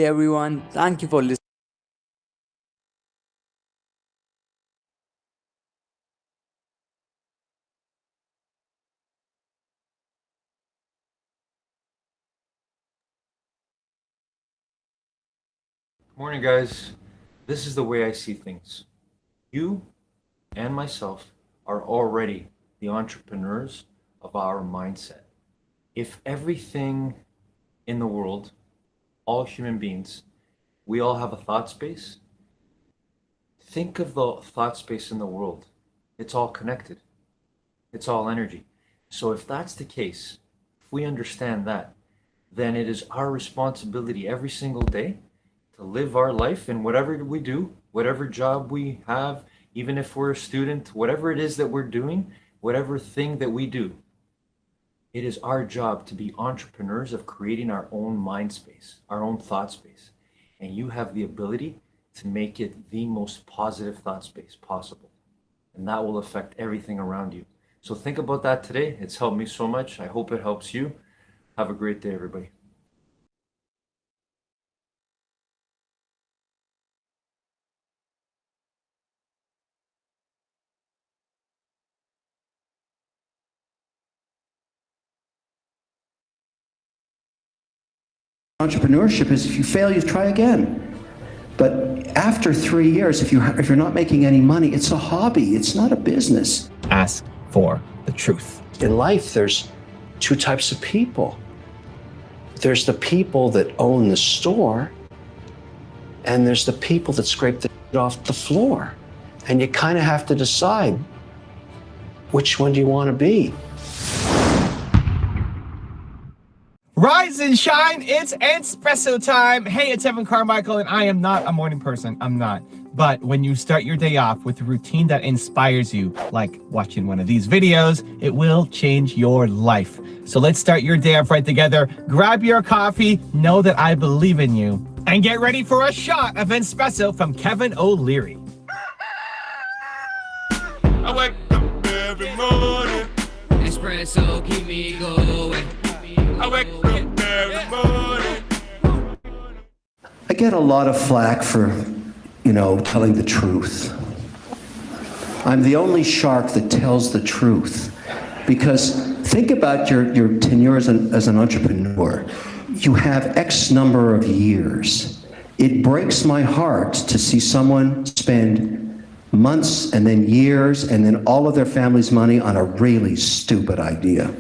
day, everyone. Thank you for listening. Morning, guys. This is the way I see things. You and myself are already the entrepreneurs of our mindset. If everything in the world, all human beings, we all have a thought space, think of the thought space in the world. It's all connected, it's all energy. So, if that's the case, if we understand that, then it is our responsibility every single day to live our life in whatever we do, whatever job we have, even if we're a student, whatever it is that we're doing, whatever thing that we do, it is our job to be entrepreneurs of creating our own mind space, our own thought space. And you have the ability to make it the most positive thought space possible. And that will affect everything around you. So think about that today. It's helped me so much. I hope it helps you. Have a great day, everybody. Entrepreneurship is if you fail, you try again. But after 3 years, if you're not making any money, it's a hobby. It's not a business. Ask for the truth. In life, there's two types of people. There's the people that own the store, and there's the people that scrape the shit off the floor. And you kind of have to decide, which one do you want to be? Rise and shine, it's espresso time. Hey, it's Evan Carmichael, and I am not a morning person. I'm not. But when you start your day off with a routine that inspires you, like watching one of these videos, it will change your life. So let's start your day off right together. Grab your coffee, know that I believe in you, and get ready for a shot of espresso from Kevin O'Leary. I wake up every morning. Espresso keep me going. I wake up every morning. I get a lot of flack for, telling the truth. I'm the only shark that tells the truth. Because think about your tenure as an entrepreneur. You have X number of years. It breaks my heart to see someone spend months and then years and then all of their family's money on a really stupid idea.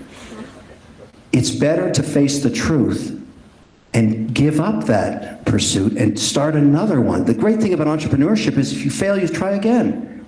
It's better to face the truth and give up that pursuit and start another one. The great thing about entrepreneurship is if you fail, you try again.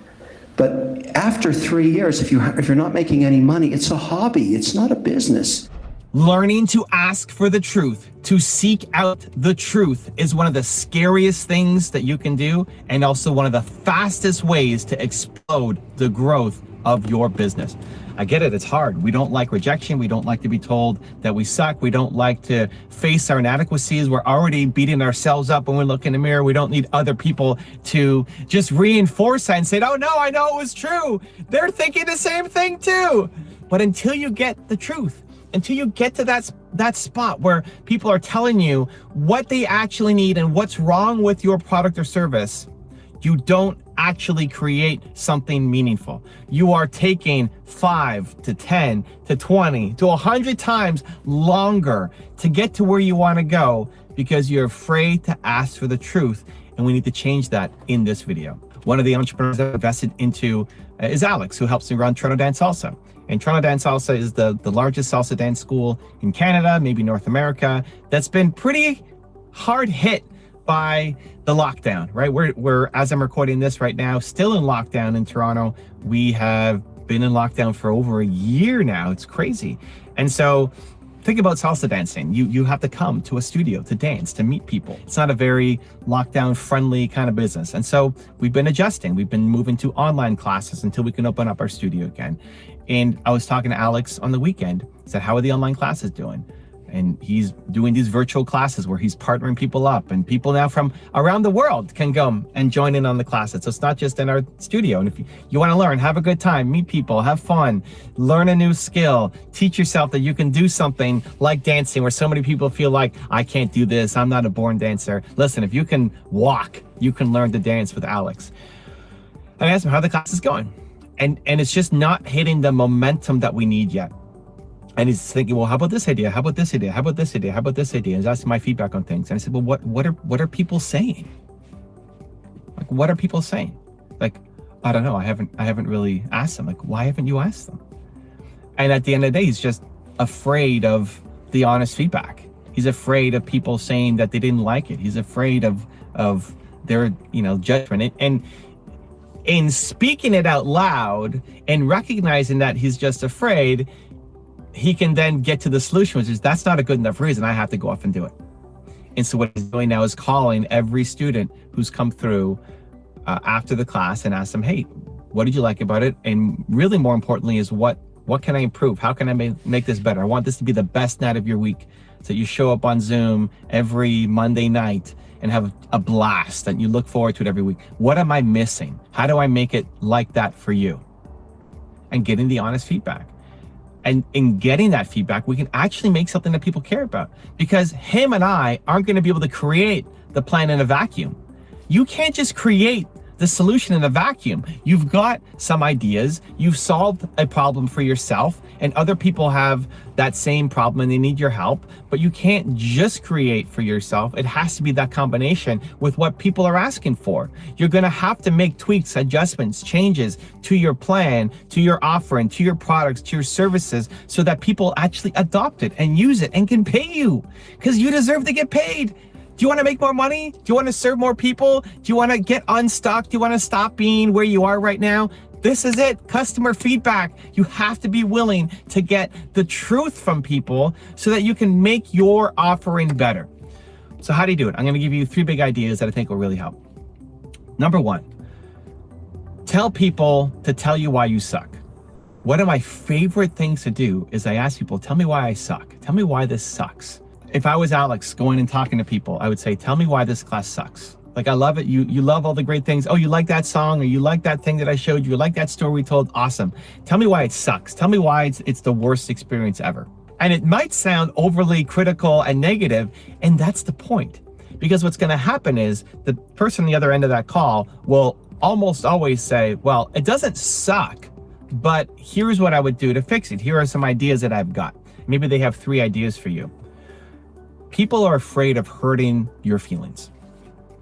But after 3 years, if you're not making any money, it's a hobby. It's not a business. Learning to ask for the truth, to seek out the truth, is one of the scariest things that you can do, and also one of the fastest ways to explode the growth of your business. I get it, it's hard. We don't like rejection. We don't like to be told that we suck. We don't like to face our inadequacies. We're already beating ourselves up when we look in the mirror. We don't need other people to just reinforce that and say, oh no, I know it was true. They're thinking the same thing too. But until you get the truth, until you get to that spot where people are telling you what they actually need and what's wrong with your product or service, you don't actually create something meaningful. You are taking 5 to 10 to 20 to 100 times longer to get to where you want to go because you're afraid to ask for the truth. And we need to change that in this video. One of the entrepreneurs that I've invested into is Alex, who helps me run Toronto Dance Salsa. And Toronto Dance Salsa is the largest salsa dance school in Canada, maybe North America, that's been pretty hard hit by the lockdown, right? We're, as I'm recording this right now, still in lockdown in Toronto. We have been in lockdown for over a year now. It's crazy. And so think about salsa dancing. You have to come to a studio to dance, to meet people. It's not a very lockdown friendly kind of business. And so we've been adjusting. We've been moving to online classes until we can open up our studio again. And I was talking to Alex on the weekend. I said, how are the online classes doing? and he's doing these virtual classes where he's partnering people up, and people now from around the world can go and join in on the classes. So it's not just in our studio. And if you want to learn, have a good time, meet people, have fun, learn a new skill, teach yourself that you can do something like dancing, where so many people feel like, I can't do this, I'm not a born dancer. Listen, if you can walk, you can learn to dance with Alex. I asked him how the class is going. And it's just not hitting the momentum that we need yet. And he's thinking, well, how about this idea? How about this idea? How about this idea? How about this idea? And he's asking my feedback on things. And I said, well, what are people saying? Like, what are people saying? Like, I don't know. I haven't really asked them. Like, why haven't you asked them? And at the end of the day, he's just afraid of the honest feedback. He's afraid of people saying that they didn't like it. He's afraid of their, judgment. And in speaking it out loud and recognizing that he's just afraid, he can then get to the solution, which is, that's not a good enough reason, I have to go off and do it. And so what he's doing now is calling every student who's come through after the class and ask them, hey, what did you like about it? And really more importantly is, what can I improve? How can I make this better? I want this to be the best night of your week. So you show up on Zoom every Monday night and have a blast, and you look forward to it every week. What am I missing? How do I make it like that for you? And getting the honest feedback. And in getting that feedback, we can actually make something that people care about, because him and I aren't going to be able to create the plan in a vacuum. You can't just create the solution in a vacuum. You've got some ideas, you've solved a problem for yourself, and other people have that same problem and they need your help, but you can't just create for yourself. It has to be that combination with what people are asking for. You're gonna have to make tweaks, adjustments, changes to your plan, to your offering, to your products, to your services, so that people actually adopt it and use it and can pay you, because you deserve to get paid. Do you want to make more money? Do you want to serve more people? Do you want to get unstuck? Do you want to stop being where you are right now? This is it, customer feedback. You have to be willing to get the truth from people so that you can make your offering better. So how do you do it? I'm going to give you 3 big ideas that I think will really help. Number 1, tell people to tell you why you suck. One of my favorite things to do is I ask people, tell me why I suck. Tell me why this sucks. If I was Alex going and talking to people, I would say, tell me why this class sucks. Like, I love it. You love all the great things. Oh, you like that song, or you like that thing that I showed you. You like that story we told. Awesome. Tell me why it sucks. Tell me why it's the worst experience ever. And it might sound overly critical and negative, and that's the point. Because what's going to happen is the person on the other end of that call will almost always say, well, it doesn't suck, but here's what I would do to fix it. Here are some ideas that I've got. Maybe they have 3 ideas for you. People are afraid of hurting your feelings.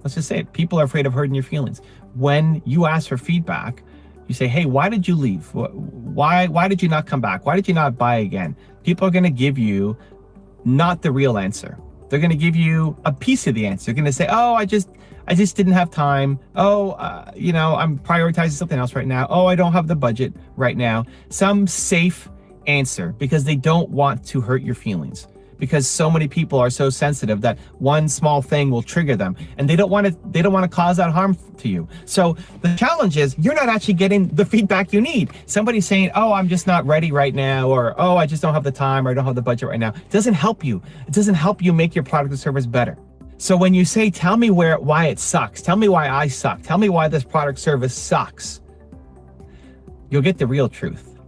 Let's just say it. People are afraid of hurting your feelings. When you ask for feedback, you say, hey, why did you leave? Why did you not come back? Why did you not buy again? People are going to give you not the real answer. They're going to give you a piece of the answer. They're going to say, oh, I just didn't have time. Oh, I'm prioritizing something else right now. Oh, I don't have the budget right now. Some safe answer, because they don't want to hurt your feelings. Because so many people are so sensitive that one small thing will trigger them, and they don't want to cause that harm to you. So the challenge is, you're not actually getting the feedback you need. Somebody's saying, oh, I'm just not ready right now, or oh, I just don't have the time, or I don't have the budget right now. It doesn't help you. It doesn't help you make your product or service better. So when you say, tell me why it sucks, tell me why I suck, tell me why this product service sucks, you'll get the real truth.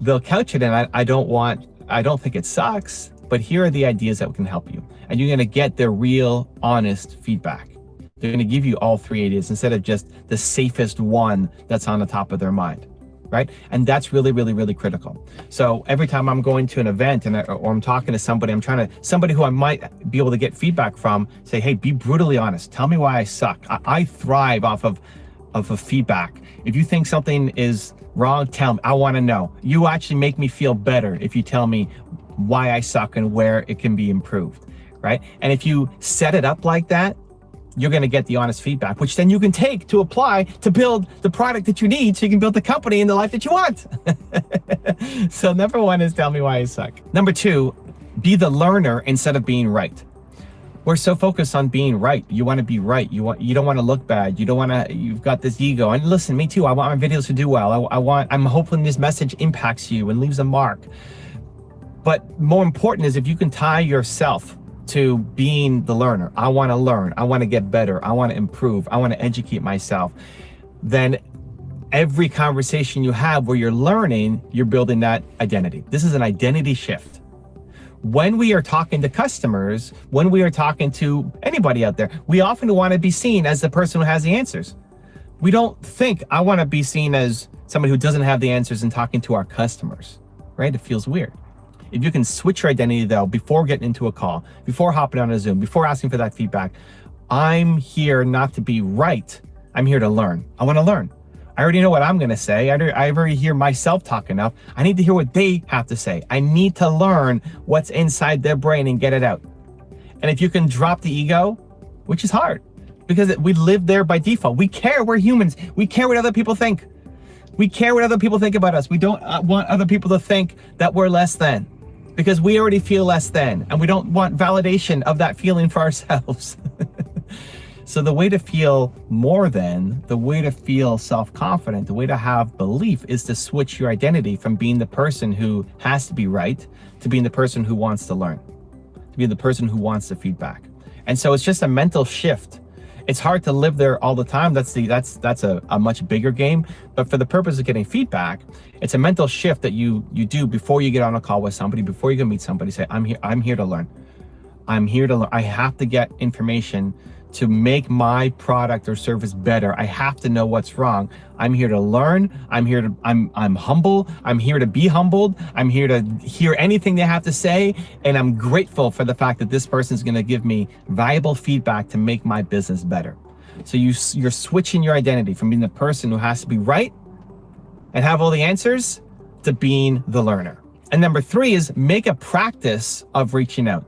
They'll couch it in, I don't think it sucks, but here are the ideas that can help you. And you're going to get the real, honest feedback. They're going to give you all 3 ideas instead of just the safest one that's on the top of their mind, right? And that's really, really, really critical. So every time I'm going to an event or I'm talking to somebody, somebody who I might be able to get feedback from, say, hey, be brutally honest. Tell me why I suck. I thrive off of a feedback. If you think something is wrong, tell me. I want to know. You actually make me feel better if you tell me why I suck and where it can be improved, right? And if you set it up like that, you're going to get the honest feedback, which then you can take to apply to build the product that you need so you can build the company and the life that you want. So number 1 is tell me why I suck. Number 2, be the learner instead of being right. We're so focused on being right. You want to be right. You don't want to look bad. You've got this ego. And listen, me too. I want my videos to do well. I'm hoping this message impacts you and leaves a mark. But more important is if you can tie yourself to being the learner. I want to learn. I want to get better. I want to improve. I want to educate myself. Then every conversation you have where you're learning, you're building that identity. This is an identity shift. When we are talking to customers, when we are talking to anybody out there, we often want to be seen as the person who has the answers. We don't think I want to be seen as somebody who doesn't have the answers in talking to our customers, right? It feels weird. If you can switch your identity though, before getting into a call, before hopping on a Zoom, before asking for that feedback, I'm here not to be right. I'm here to learn. I want to learn. I already know what I'm going to say. I already hear myself talk enough. I need to hear what they have to say. I need to learn what's inside their brain and get it out. And if you can drop the ego, which is hard because we live there by default. We care. We're humans. We care what other people think. We care what other people think about us. We don't want other people to think that we're less than, because we already feel less than, and we don't want validation of that feeling for ourselves. So the way to feel more than, the way to feel self-confident, the way to have belief is to switch your identity from being the person who has to be right to being the person who wants to learn, to be the person who wants the feedback. And so it's just a mental shift. It's hard to live there all the time. That's a much bigger game. But for the purpose of getting feedback, it's a mental shift that you do before you get on a call with somebody, before you go meet somebody. Say, I'm here to learn. I'm here to learn. I have to get information to make my product or service better. I have to know what's wrong. I'm here to learn. I'm humble. I'm here to be humbled. I'm here to hear anything they have to say. And I'm grateful for the fact that this person's gonna give me valuable feedback to make my business better. So you're switching your identity from being the person who has to be right and have all the answers to being the learner. And number 3 is make a practice of reaching out.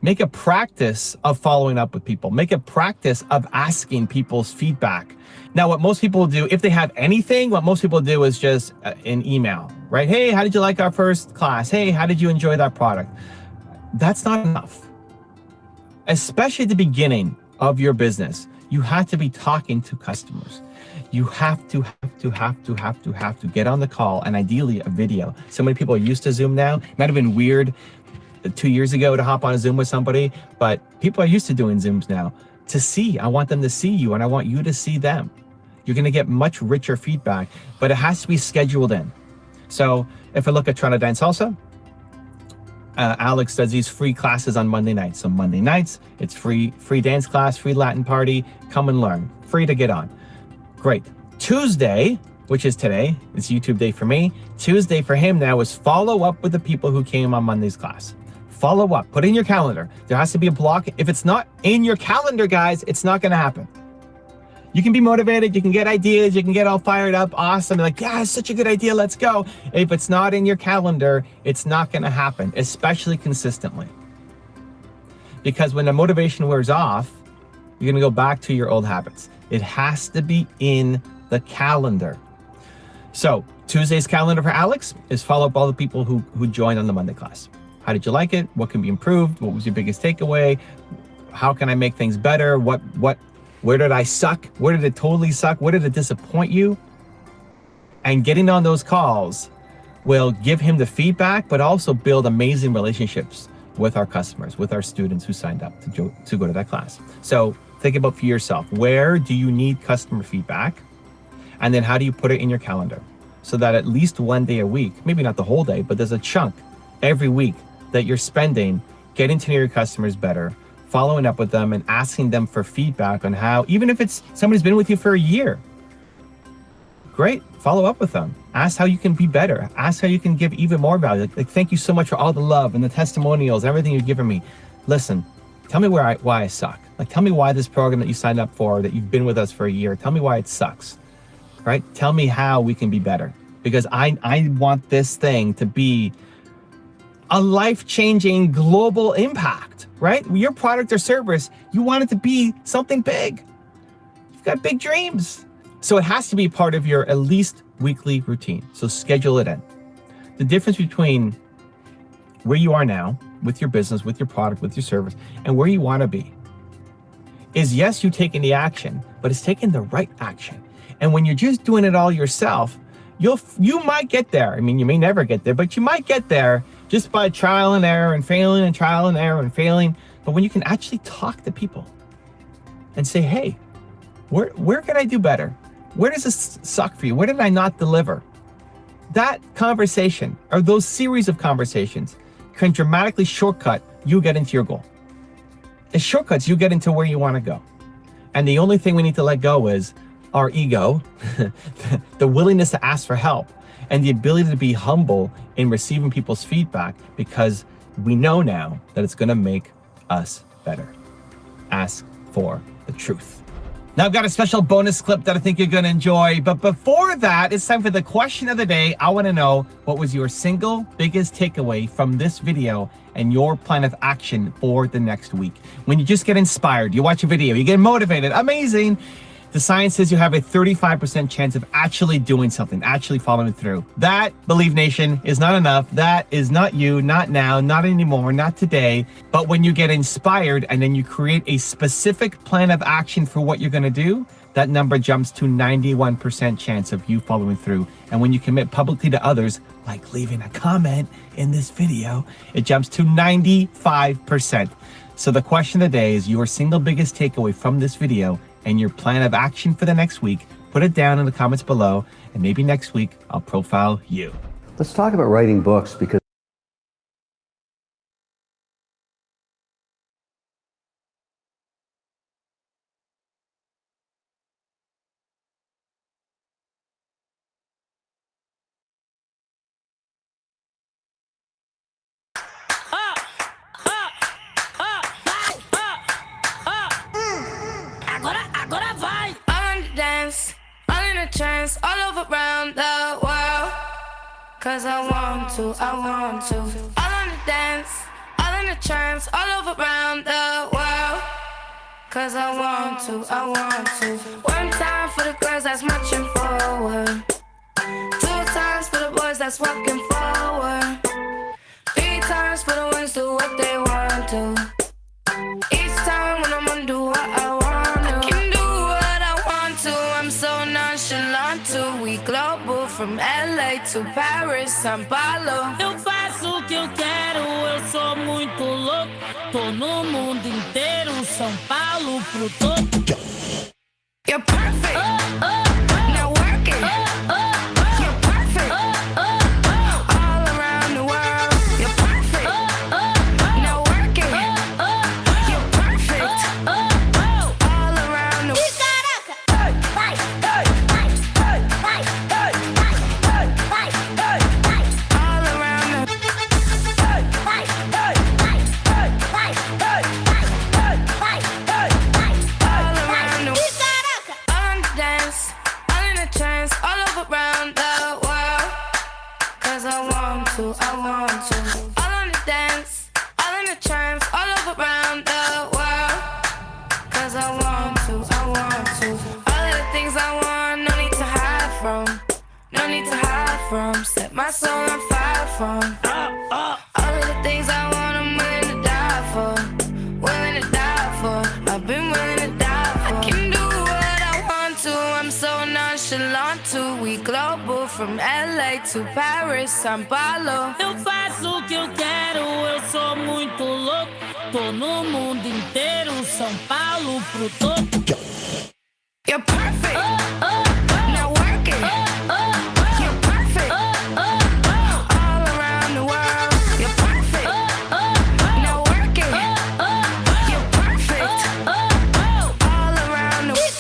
Make a practice of following up with people. Make a practice of asking people's feedback. Now, what most people do, if they have anything, what most people do is just an email, right? Hey, how did you like our first class? Hey, how did you enjoy that product? That's not enough. Especially at the beginning of your business, you have to be talking to customers. You have to get on the call, and ideally a video. So many people are used to Zoom now. It might have been weird 2 years ago to hop on a Zoom with somebody, but people are used to doing Zooms now. To see, I want them to see you and I want you to see them. You're gonna get much richer feedback, but it has to be scheduled in. So if I look at Toronto Dance Salsa, Alex does these free classes on Monday nights. So Monday nights, it's free dance class, free Latin party, come and learn, free to get on. Great. Tuesday, which is today, it's YouTube day for me. Tuesday for him now is follow up with the people who came on Monday's class. Follow up, put it in your calendar. There has to be a block. If it's not in your calendar, guys, it's not gonna happen. You can be motivated, you can get ideas, you can get all fired up, awesome, like, yeah, it's such a good idea, let's go. If it's not in your calendar, it's not gonna happen, especially consistently. Because when the motivation wears off, you're gonna go back to your old habits. It has to be in the calendar. So Tuesday's calendar for Alex is follow up all the people who joined on the Monday class. How did you like it? What can be improved? What was your biggest takeaway? How can I make things better? Where did I suck? Where did it totally suck? Where did it disappoint you? And getting on those calls will give him the feedback, but also build amazing relationships with our customers, with our students who signed up to go to that class. So think about for yourself, where do you need customer feedback? And then how do you put it in your calendar? So that at least one day a week, maybe not the whole day, but there's a chunk every week that you're spending getting to know your customers better, following up with them and asking them for feedback on how, even if it's somebody's been with you for a year, great, follow up with them. Ask how you can be better. Ask how you can give even more value. Like thank you so much for all the love and the testimonials, everything you've given me. Listen, tell me why I suck. Like tell me why this program that you signed up for, that you've been with us for a year, tell me why it sucks, right? Tell me how we can be better, because I want this thing to be a life-changing global impact, right? Your product or service, you want it to be something big. You've got big dreams. So it has to be part of your at least weekly routine. So schedule it in. The difference between where you are now with your business, with your product, with your service, and where you want to be is, yes, you're taking the action, but it's taking the right action. And when you're just doing it all yourself, you might get there. I mean, you may never get there, but you might get there just by trial and error and failing and trial and error and failing. But when you can actually talk to people and say, hey, where can I do better? Where does this suck for you? Where did I not deliver? That conversation, or those series of conversations, can dramatically shortcut you get into your goal. It shortcuts you get into where you want to go. And the only thing we need to let go is our ego, the willingness to ask for help, and the ability to be humble in receiving people's feedback, because we know now that it's going to make us better. Ask for the truth. Now I've got a special bonus clip that I think you're going to enjoy. But before that, it's time for the question of the day. I want to know, what was your single biggest takeaway from this video and your plan of action for the next week? When you just get inspired, you watch a video, you get motivated, amazing. The science says you have a 35% chance of actually doing something, actually following through. That, Believe Nation, is not enough. That is not you, not now, not anymore, not today. But when you get inspired and then you create a specific plan of action for what you're going to do, that number jumps to 91% chance of you following through. And when you commit publicly to others, like leaving a comment in this video, it jumps to 95%. So the question of the day is your single biggest takeaway from this video and your plan of action for the next week. Put it down in the comments below, and maybe next week I'll profile you. Let's talk about writing books, because Agora vai! All in the dance, all in the trance, all over around the world. Cause I want to. All in the dance, all in the trance, all over around the world. Cause I want to. One time for the girls that's marching forward. Two times for the boys that's walking forward. Three times for the ones do what they want to. Each time when I'm gonna do what I want. We global from LA to Paris, São Paulo. Eu faço o que eu quero, eu sou muito louco. Tô no mundo inteiro, São Paulo pro topo. You're perfect. Now work it. You're perfect. All around the world. You're perfect. Now work it. You're perfect. All around the world. I want to. All on the dance, all in the trance, all over around the world. Cause I want to. All of the things I want, no need to hide from. No need to hide from. Set my soul on fire from. All of the things I want, I'm willing to die for. Willing to die for. I've been willing to die for. I can do what I want to. I'm so nonchalant to. We global from LA to Paris, São Paulo. Eu faço o que eu quero, eu sou muito louco. Tô no mundo inteiro, São Paulo pro topo. You're perfect. Now work it. You're perfect. All around the world. You're perfect. Now work it. You're perfect. All around the world.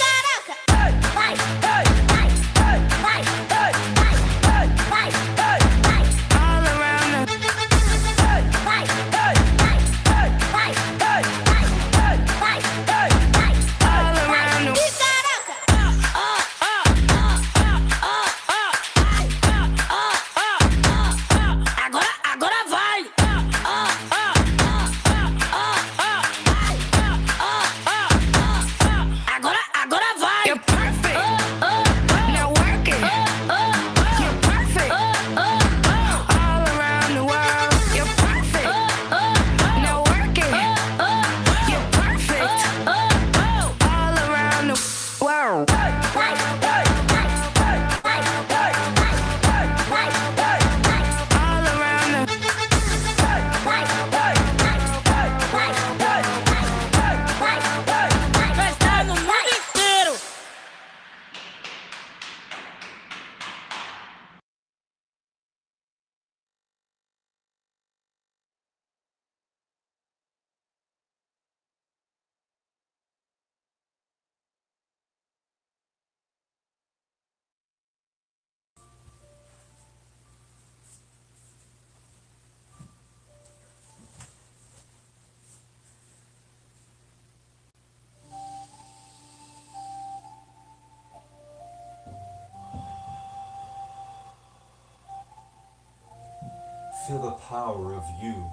Feel the power of you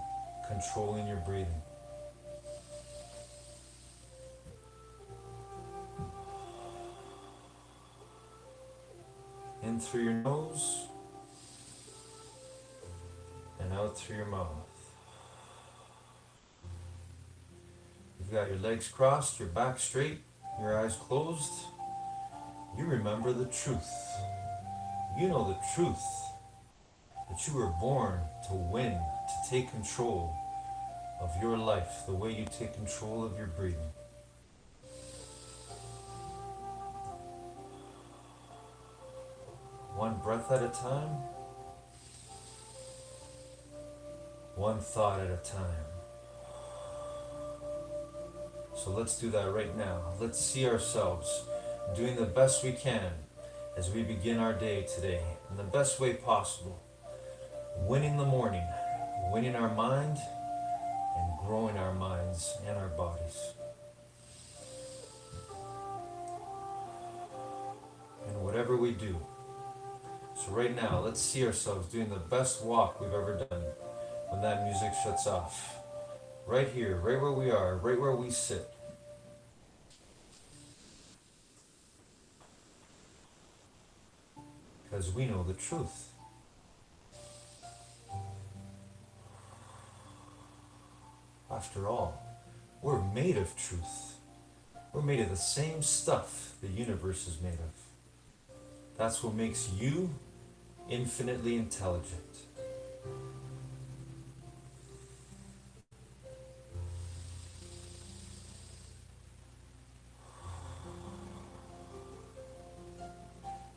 controlling your breathing. In through your nose and out through your mouth. You've got your legs crossed, your back straight, your eyes closed. You remember the truth. You know the truth that you were born to win, to take control of your life the way you take control of your breathing. One breath at a time, one thought at a time. So let's do that right now. Let's see ourselves doing the best we can as we begin our day today in the best way possible. Winning the morning, winning our mind, and growing our minds and our bodies. And whatever we do. So right now, let's see ourselves doing the best walk we've ever done when that music shuts off. Right here, right where we are, right where we sit. Because we know the truth. After all, we're made of truth. We're made of the same stuff the universe is made of. That's what makes you infinitely intelligent.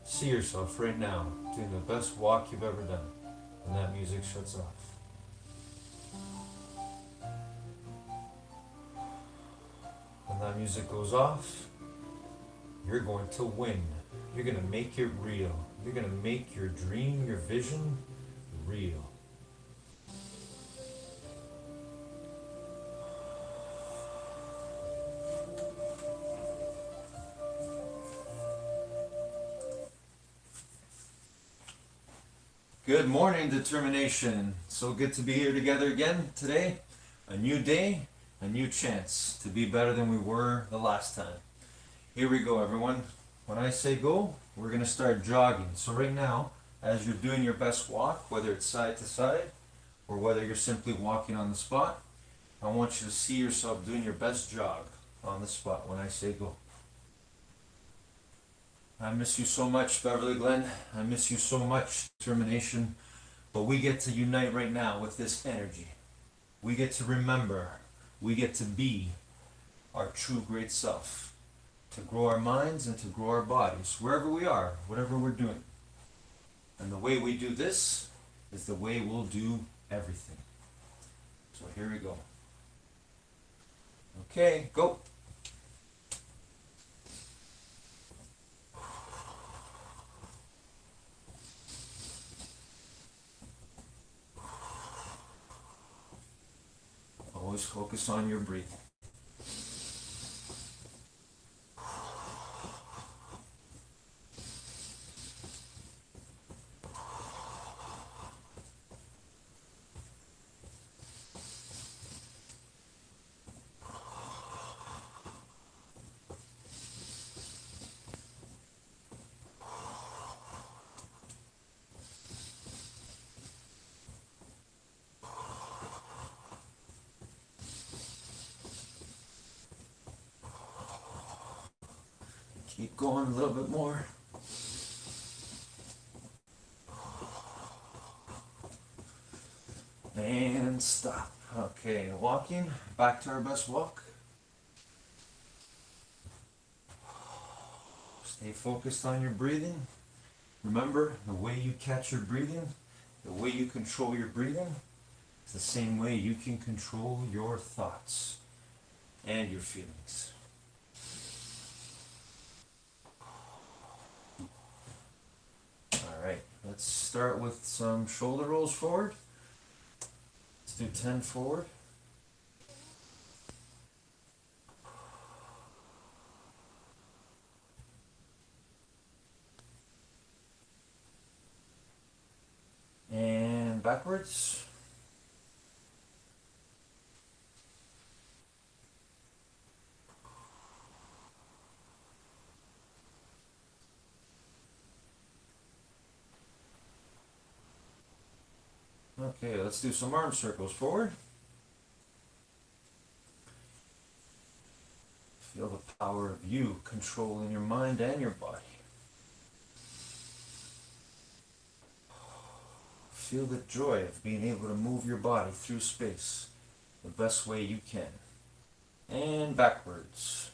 See yourself right now doing the best walk you've ever done when that music shuts off. When that music goes off, you're going to win. You're going to make it real. You're going to make your dream, your vision real. Good morning, determination. So good to be here together again today. A new day, a new chance to be better than we were the last time. Here we go, everyone. When I say go, we're going to start jogging. So right now, as you're doing your best walk, whether it's side to side or whether you're simply walking on the spot, I want you to see yourself doing your best jog on the spot when I say go. I miss you so much, Beverly Glen. I miss you so much, determination. But we get to unite right now with this energy. We get to remember. We get to be our true great self. To grow our minds and to grow our bodies, wherever we are, whatever we're doing. And the way we do this is the way we'll do everything. So here we go. Okay, go. Always focus on your breathing. Keep going a little bit more. And stop. Okay, walking. Back to our best walk. Stay focused on your breathing. Remember, the way you catch your breathing, the way you control your breathing, is the same way you can control your thoughts and your feelings. Alright, let's start with some shoulder rolls forward. Let's do 10 forward. And backwards. Okay, let's do some arm circles forward. Feel the power of you controlling your mind and your body. Feel the joy of being able to move your body through space the best way you can. And backwards.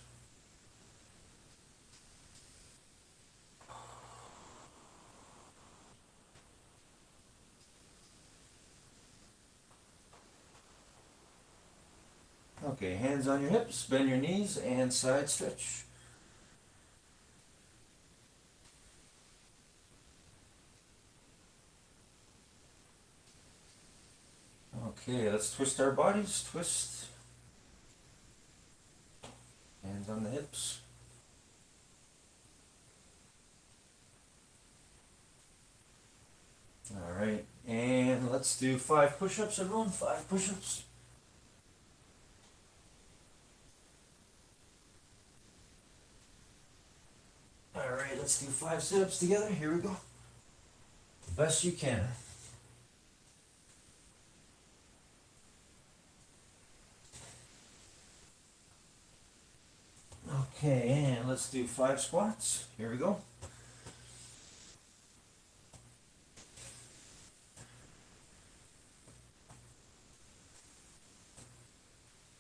Okay, hands on your hips, bend your knees, and side stretch. Okay, let's twist our bodies. Twist. Hands on the hips. All right, and let's do 5 push-ups, everyone. 5 push-ups. All right, let's do 5 sit-ups together. Here we go. The best you can. Okay, and let's do 5 squats. Here we go.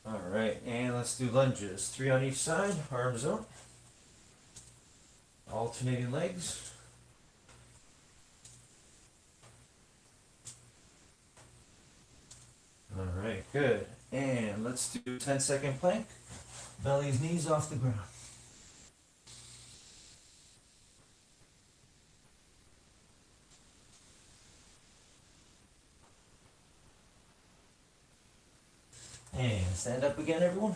All right, and let's do lunges. 3 on each side, arms out. Alternating legs. All right, good. And let's do 10-second plank. Belly's knees off the ground. And stand up again, everyone.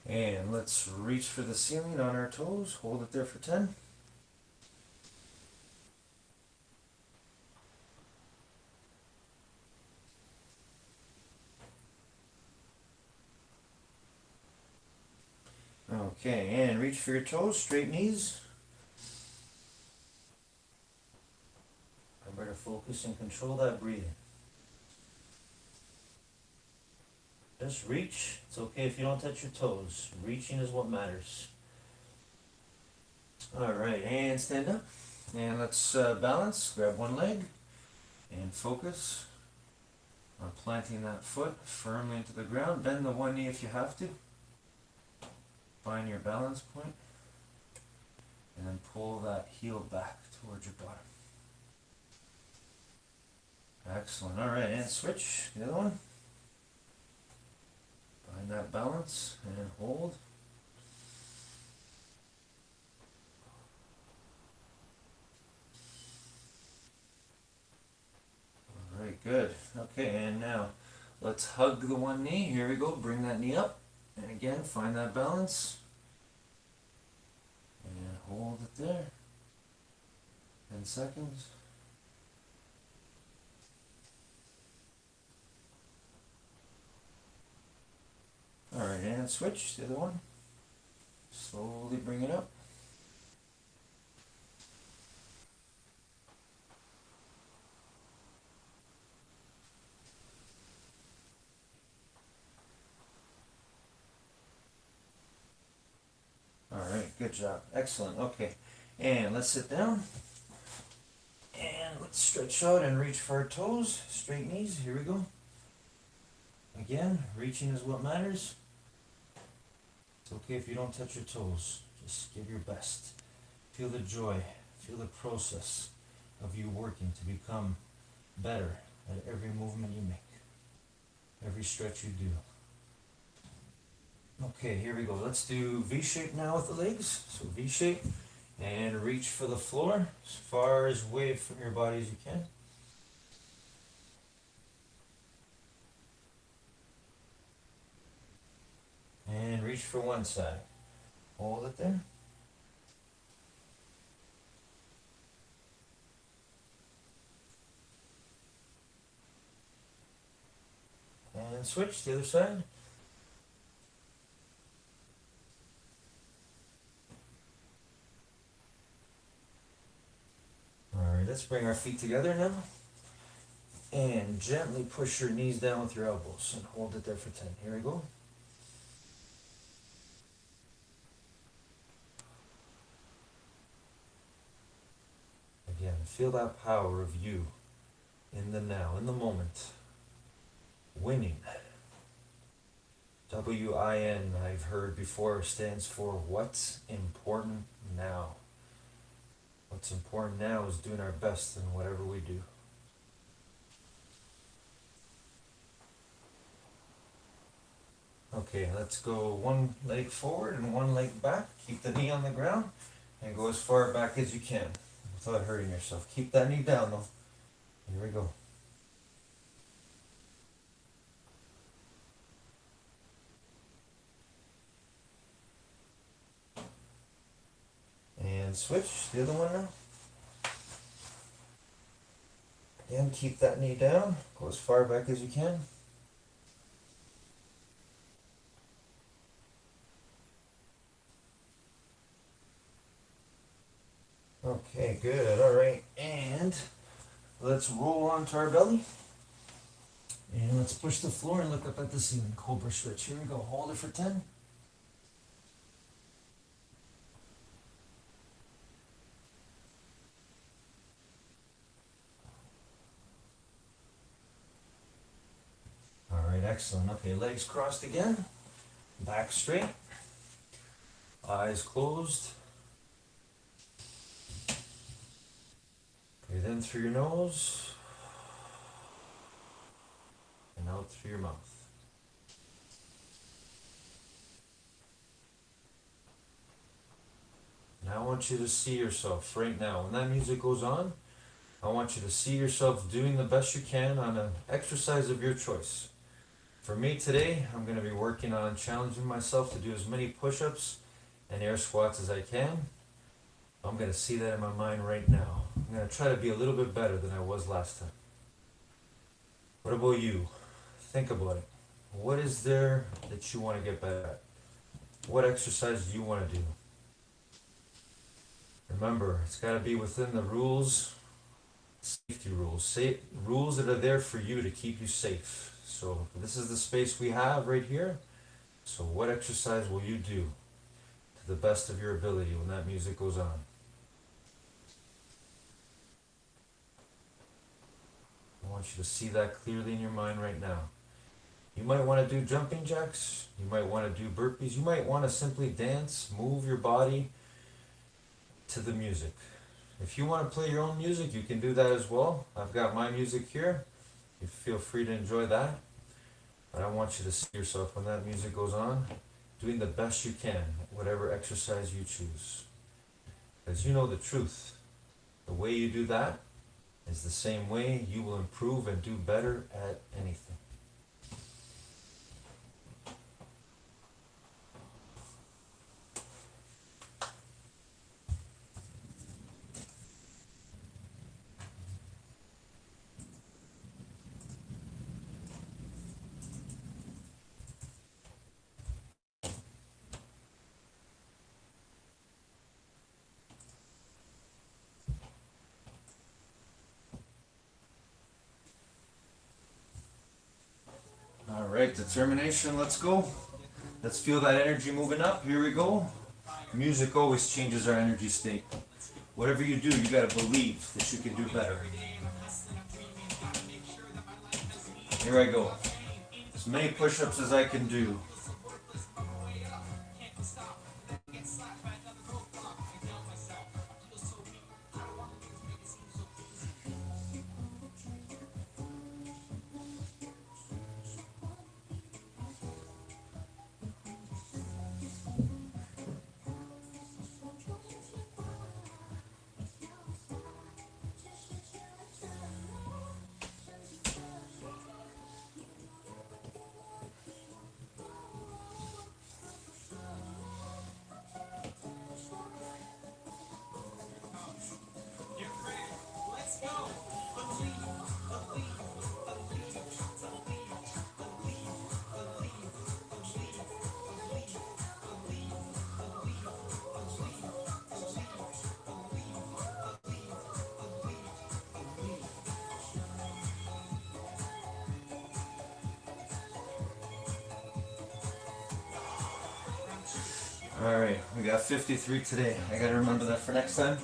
And let's reach for the ceiling on our toes. Hold it there for 10. Okay, and reach for your toes, straight knees. Remember to focus and control that breathing. Just reach. It's okay if you don't touch your toes. Reaching is what matters. All right, and stand up. And let's balance. Grab one leg and focus on planting that foot firmly into the ground. Bend the one knee if you have to. Find your balance point. And then pull that heel back towards your bottom. Excellent. All right, and switch. The other one. Find that balance and hold. All right, good. Okay, and now let's hug the one knee. Here we go. Bring that knee up. And again, find that balance. And hold it there. 10 seconds. All right, and switch to the other one. Slowly bring it up. All right, good job. Excellent. Okay, and let's sit down. And let's stretch out and reach for our toes. Straight knees. Here we go. Again, reaching is what matters. It's okay if you don't touch your toes. Just give your best. Feel the joy. Feel the process of you working to become better at every movement you make. Every stretch you do. Okay, here we go. Let's do V-shape now with the legs. So V-shape, and reach for the floor as far away from your body as you can. And reach for one side. Hold it there. And switch to the other side. Alright, let's bring our feet together now. And gently push your knees down with your elbows and hold it there for 10. Here we go. Again, feel that power of you in the now, in the moment. Winning. WIN, I've heard before, stands for what's important now. What's important now is doing our best in whatever we do. Okay, let's go one leg forward and one leg back. Keep the knee on the ground and go as far back as you can without hurting yourself. Keep that knee down though. Here we go. And switch, the other one now. Again, keep that knee down. Go as far back as you can. Okay, good. All right. And let's roll onto our belly. And let's push the floor and look up at the ceiling. Cobra stretch. Here we go. Hold it for 10. All right, excellent. Okay, legs crossed again. Back straight. Eyes closed. Breathe in through your nose and out through your mouth. Now I want you to see yourself right now. When that music goes on, I want you to see yourself doing the best you can on an exercise of your choice. For me today, I'm going to be working on challenging myself to do as many push-ups and air squats as I can. I'm going to see that in my mind right now. I'm going to try to be a little bit better than I was last time. What about you? Think about it. What is there that you want to get better at? What exercise do you want to do? Remember, it's got to be within the rules, safety rules, rules that are there for you to keep you safe. So this is the space we have right here. So what exercise will you do to the best of your ability when that music goes on? I want you to see that clearly in your mind right now. You might want to do jumping jacks. You might want to do burpees. You might want to simply dance, move your body to the music. If you want to play your own music, you can do that as well. I've got my music here. You feel free to enjoy that. But I want you to see yourself when that music goes on, doing the best you can, whatever exercise you choose. Because you know the truth. The way you do that is the same way you will improve and do better at anything. All right, determination, let's go. Let's feel that energy moving up. Here we go. Music always changes our energy state. Whatever you do, you gotta believe that you can do better. Here I go. As many push-ups as I can do. All right, we got 53 today. I gotta remember that for next time.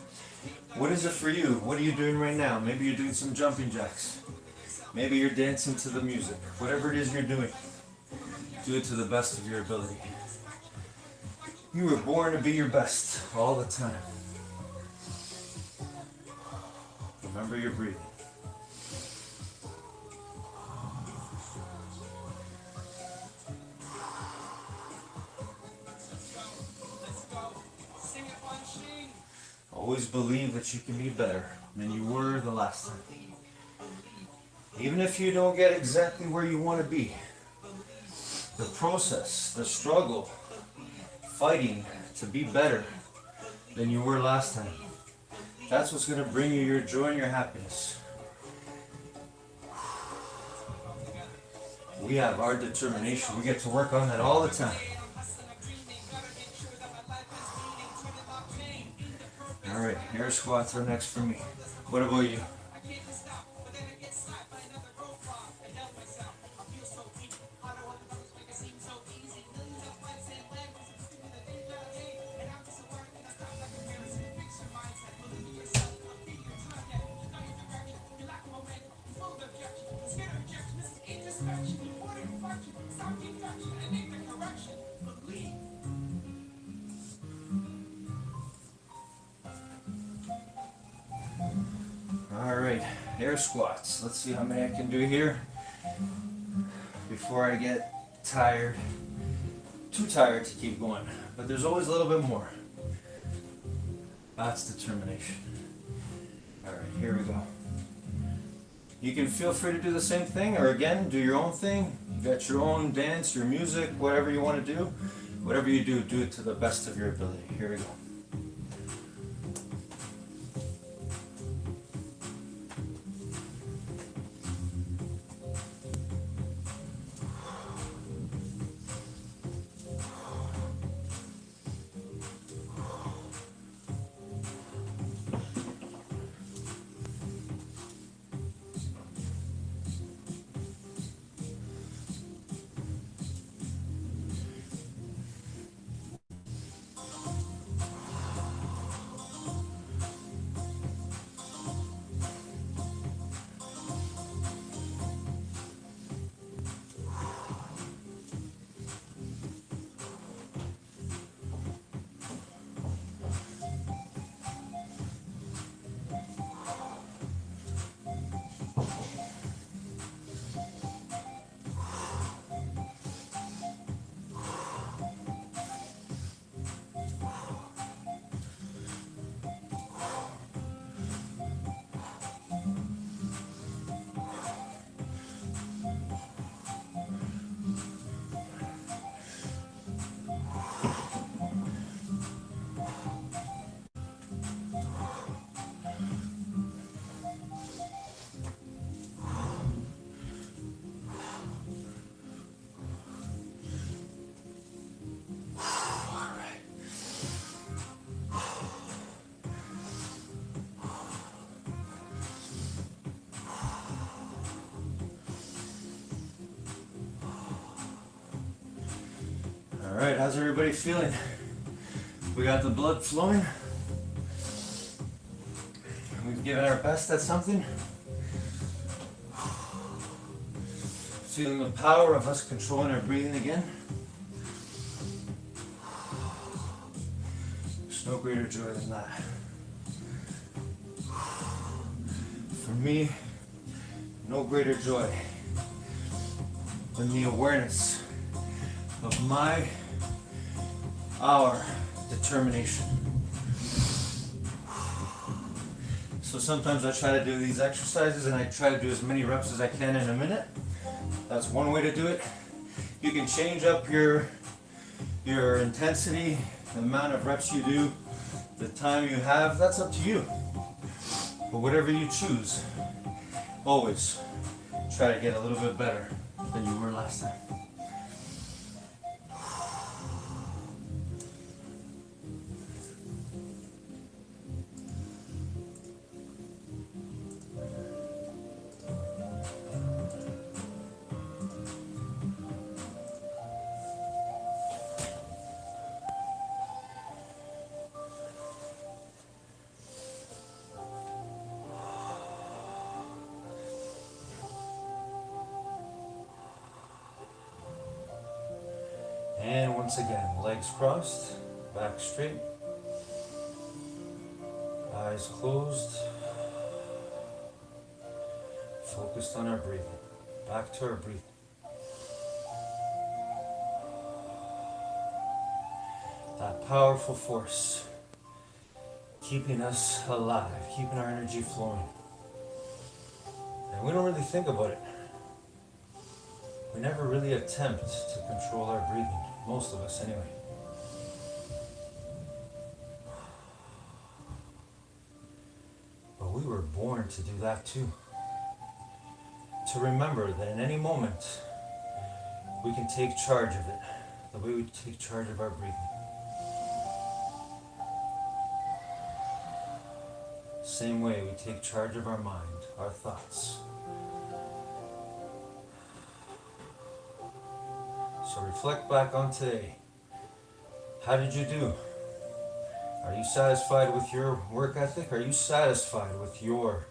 What is it for you? What are you doing right now? Maybe you're doing some jumping jacks. Maybe you're dancing to the music. Whatever it is you're doing, do it to the best of your ability. You were born to be your best all the time. Remember your breathing. Always believe that you can be better than you were the last time. Even if you don't get exactly where you want to be, the process, the struggle, fighting to be better than you were last time, that's what's going to bring you your joy and your happiness. We have our determination. We get to work on that all the time. All right, air squats are next for me. What about you? All right, air squats. Let's see how many I can do here before I get tired. Too tired to keep going, but there's always a little bit more. That's determination. All right, here we go. You can feel free to do the same thing, or again, do your own thing. You got your own dance, your music, whatever you want to do. Whatever you do, do it to the best of your ability. Here we go. All right, how's everybody feeling? We got the blood flowing. We've given our best at something. Feeling the power of us controlling our breathing again. There's no greater joy than that. For me, no greater joy than the awareness of our determination. So sometimes I try to do these exercises and I try to do as many reps as I can in a minute. That's one way to do it. You can change up your intensity, the amount of reps you do, the time you have, that's up to you. But whatever you choose, always try to get a little bit better than you were last time. And once again, legs crossed, back straight, eyes closed, focused on our breathing. Back to our breathing. That powerful force keeping us alive, keeping our energy flowing. And we don't really think about it. We never really attempt to control our breathing, most of us anyway. But we were born to do that too. To remember that in any moment, we can take charge of it, the way we take charge of our breathing. Same way we take charge of our mind, our thoughts. So reflect back on today. How did you do? Are you satisfied with your work ethic? Are you satisfied with your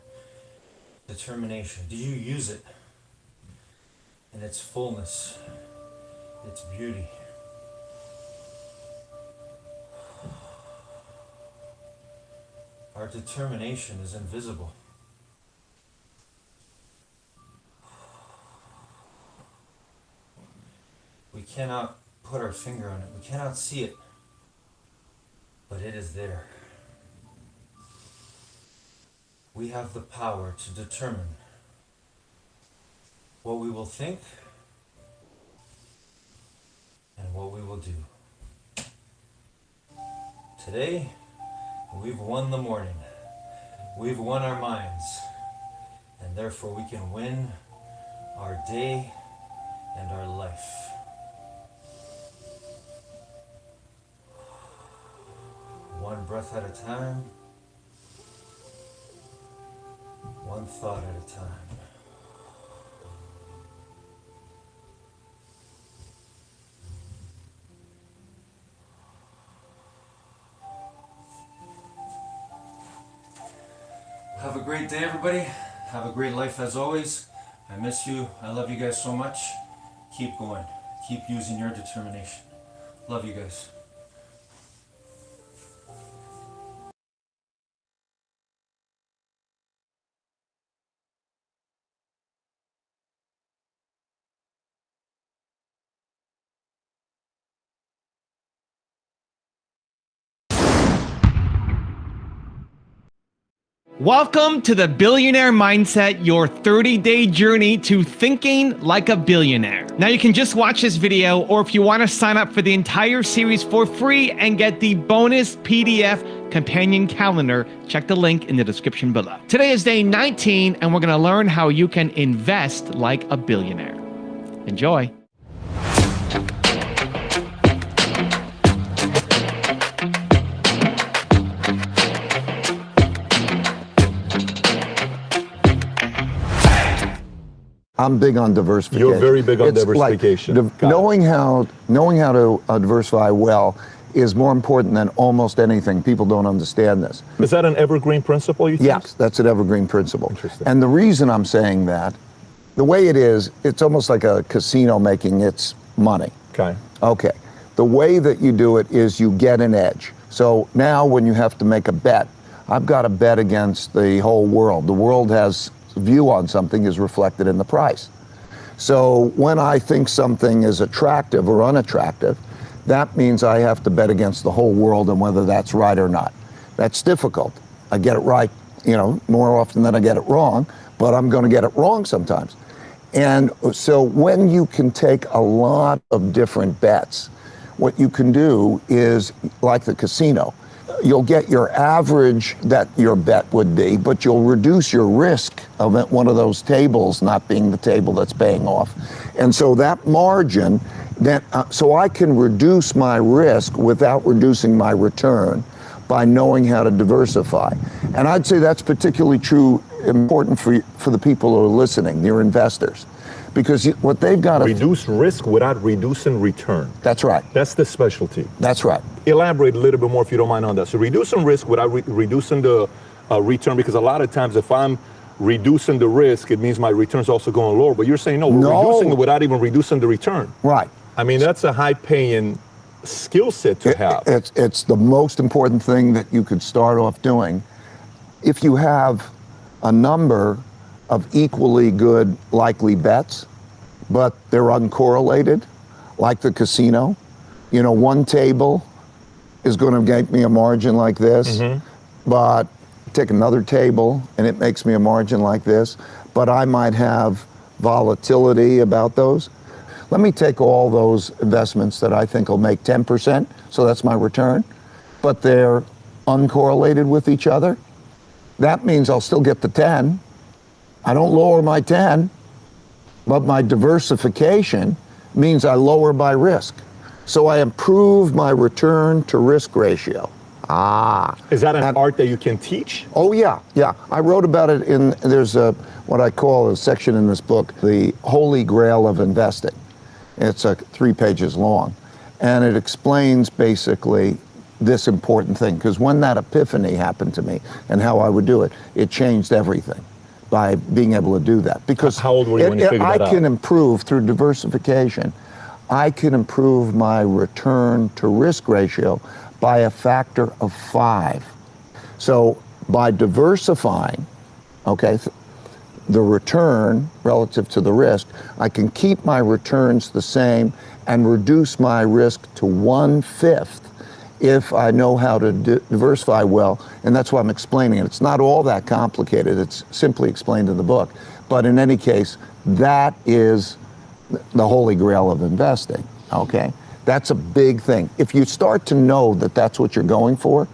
determination? Did you use it in its fullness, its beauty? Our determination is invisible. We cannot put our finger on it. We cannot see it, but it is there. We have the power to determine what we will think and what we will do. Today, we've won the morning. We've won our minds. And therefore we can win our day and our life. One breath at a time. One thought at a time. Have a great day, everybody. Have a great life as always. I miss you. I love you guys so much. Keep going. Keep using your determination. Love you guys. Welcome to the Billionaire Mindset, your 30-day journey to thinking like a billionaire. Now you can just watch this video, or if you want to sign up for the entire series for free and get the bonus PDF companion calendar, check the link in the description below. Today is day 19, and we're going to learn how you can invest like a billionaire. Enjoy. I'm big on diversification. You're very big on It's diversification. Like knowing how to diversify well is more important than almost anything. People don't understand this. Is that an evergreen principle, you think? Yes, that's an evergreen principle. Interesting. And the reason I'm saying that, the way it is, it's almost like a casino making its money. Okay. Okay. The way that you do it is you get an edge. So now when you have to make a bet, I've got to bet against the whole world. The world has view on something is reflected in the price. So when I think something is attractive or unattractive, that means I have to bet against the whole world and whether that's right or not. That's difficult. I get it right, more often than I get it wrong, but I'm going to get it wrong sometimes. And so when you can take a lot of different bets, what you can do is, like the casino, you'll get your average that your bet would be, but you'll reduce your risk of one of those tables not being the table that's paying off. And so that margin, so I can reduce my risk without reducing my return by knowing how to diversify. And I'd say that's particularly important for the people who are listening, your investors. Because what they've got to reduce risk without reducing return. That's right. That's the specialty. That's right. Elaborate a little bit more if you don't mind on that. So reducing risk without reducing the return, because a lot of times if I'm reducing the risk, it means my return's also going lower. But you're saying no, we're reducing it without even reducing the return. Right. I mean, that's a high-paying skill set to have. It's the most important thing that you could start off doing. If you have a number of equally good likely bets, but they're uncorrelated, like the casino, you know, one table is going to make me a margin like this, but take another table and it makes me a margin like this, but I might have volatility about those. Let me take all those investments that I think will make 10%, so that's my return, but they're uncorrelated with each other. That means I'll still get the 10. I don't lower my 10, but my diversification means I lower my risk. So I improve my return to risk ratio. Is that an art that you can teach? Oh yeah. I wrote about it there's what I call a section in this book, the Holy Grail of Investing. It's 3 pages long. And it explains basically this important thing, because when that epiphany happened to me and how I would do it, it changed everything by being able to do that. Because how old were you when you figured that out? I can improve through diversification. I can improve my return to risk ratio by a factor of 5. So by diversifying, okay, the return relative to the risk, I can keep my returns the same and reduce my risk to 1/5 if I know how to diversify well. And that's why I'm explaining it. It's not all that complicated. It's simply explained in the book. But in any case, that is the holy grail of investing, okay? That's a big thing. If you start to know that that's what you're going for,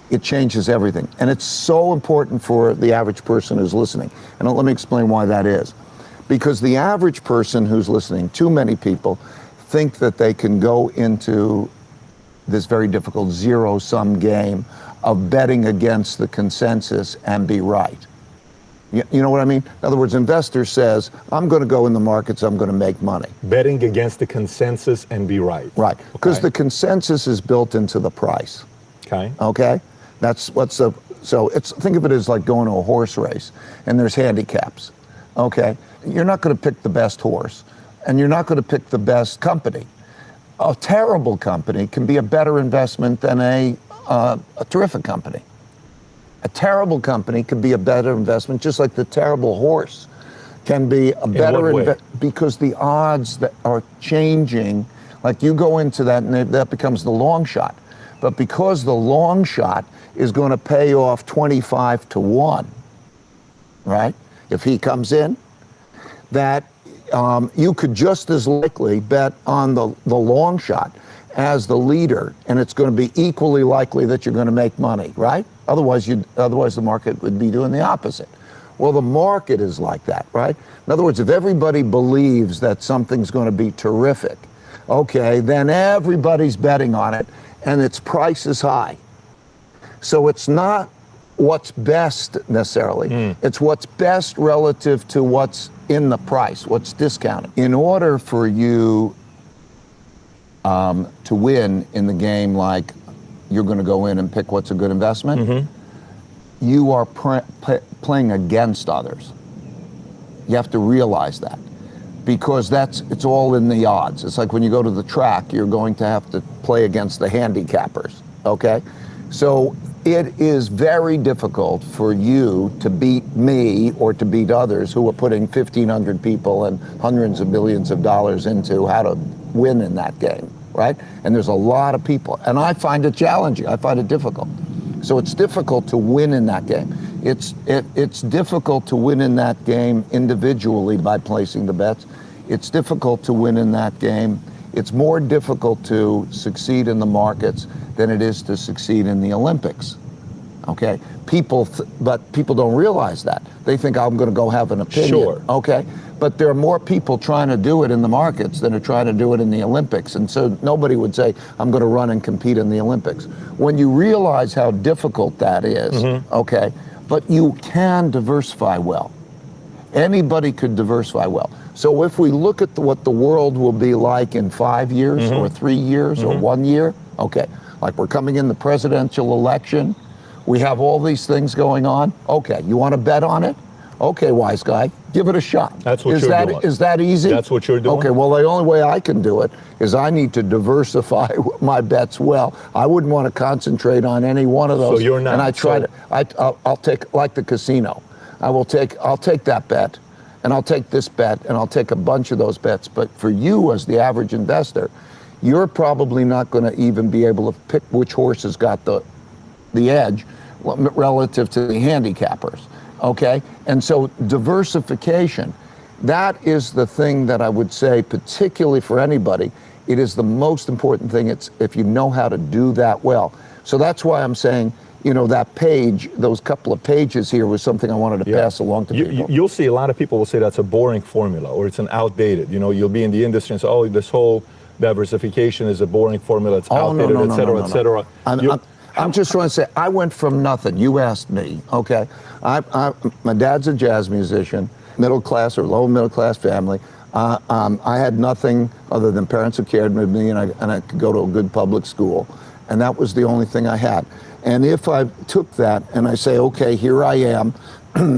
it changes everything. And it's so important for the average person who's listening. And let me explain why that is. Because the average person who's listening, too many people, think that they can go into this very difficult zero-sum game of betting against the consensus and be right. You know what I mean? In other words, investor says, I'm going to go in the markets, I'm going to make money. Betting against the consensus and be right. Right, because the consensus is built into the price. Okay? That's what's the, so it's, think of it as like going to a horse race and there's handicaps. Okay? You're not going to pick the best horse and you're not going to pick the best company. A terrible company can be a better investment than a terrific company. A terrible company could be a better investment, just like the terrible horse can be a better investment, because the odds that are changing, like you go into that and that becomes the long shot. But because the long shot is going to pay off 25-1, right? If he comes in, that you could just as likely bet on the long shot as the leader, and it's going to be equally likely that you're going to make money, right? Otherwise the market would be doing the opposite. Well, the market is like that, right? In other words, if everybody believes that something's going to be terrific, okay, then everybody's betting on it, and its price is high. So it's not what's best necessarily. It's what's best relative to what's in the price, what's discounted. In order for you to win in the game, like you're going to go in and pick what's a good investment, you are playing against others. You have to realize that, because it's all in the odds. It's like when you go to the track, you're going to have to play against the handicappers, okay? So it is very difficult for you to beat me or to beat others who are putting 1,500 people and hundreds of millions of dollars into how to win in that game, right? And there's a lot of people, and I find it challenging. I find it difficult. So it's difficult to win in that game. It's difficult to win in that game individually by placing the bets. It's difficult to win in that game. It's more difficult to succeed in the markets than it is to succeed in the Olympics. Okay, but people don't realize that. They think I'm going to go have an opinion. Sure. Okay, but there are more people trying to do it in the markets than are trying to do it in the Olympics. And so nobody would say, I'm going to run and compete in the Olympics. When you realize how difficult that is, okay, but you can diversify well. Anybody could diversify well. So if we look at what the world will be like in 5 years or 3 years or 1 year, okay, like we're coming in the presidential election, we have all these things going on. Okay, you want to bet on it? Okay, wise guy, give it a shot. That's what is you're that, doing. Is that easy? That's what you're doing. Okay, well, the only way I can do it is I need to diversify my bets well. I wouldn't want to concentrate on any one of those. So you're not. And I try I'll take, like the casino, I'll take that bet, and I'll take this bet, and I'll take a bunch of those bets. But for you as the average investor, you're probably not going to even be able to pick which horse has got the edge relative to the handicappers, okay? And so diversification, that is the thing that I would say, particularly for anybody, it is the most important thing. It's if you know how to do that well. So that's why I'm saying, you know, that page, those couple of pages here was something I wanted to pass along to people. You'll see a lot of people will say that's a boring formula or it's an outdated. You know, you'll be in the industry and say, oh, this whole diversification is a boring formula, it's outdated, et cetera, et cetera. I'm just trying to say, I went from nothing. You asked me, okay? My dad's a jazz musician, middle class or low middle class family. I had nothing other than parents who cared for me, and I could go to a good public school. And that was the only thing I had. And if I took that and I say, okay, here I am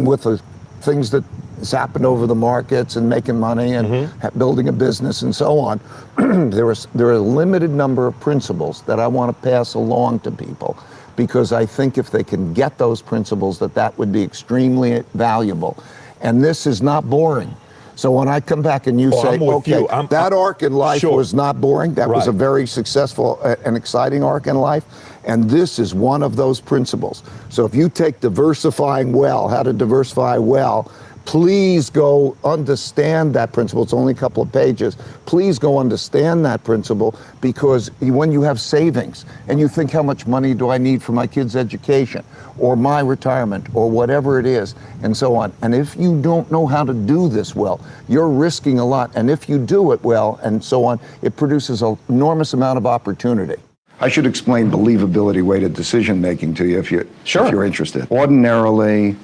with the things that has happened over the markets and making money and building a business and so on, there are a limited number of principles that I want to pass along to people, because I think if they can get those principles, that would be extremely valuable. And this is not boring. So when I come back and you say, okay, that arc in life was not boring, that was a very successful and exciting arc in life, and this is one of those principles. So if you take diversifying well, how to diversify well, please go understand that principle. It's only a couple of pages. Please go understand that principle, because when you have savings and you think, how much money do I need for my kids' education or my retirement or whatever it is, and so on. And if you don't know how to do this well, you're risking a lot. And if you do it well and so on, it produces an enormous amount of opportunity. I should explain believability-weighted decision-making to you if you're interested. Ordinarily,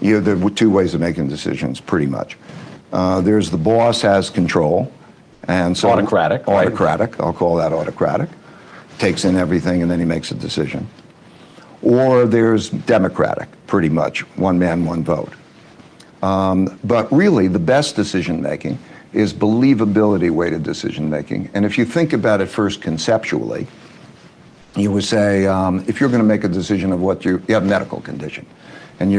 there are two ways of making decisions, pretty much. There's the boss has control, and so autocratic. I'll call that autocratic. Takes in everything and then he makes a decision. Or there's democratic, pretty much, one man, one vote. But really, the best decision-making is believability-weighted decision-making. And if you think about it first conceptually, you would say, if you're going to make a decision of what you have a medical condition, and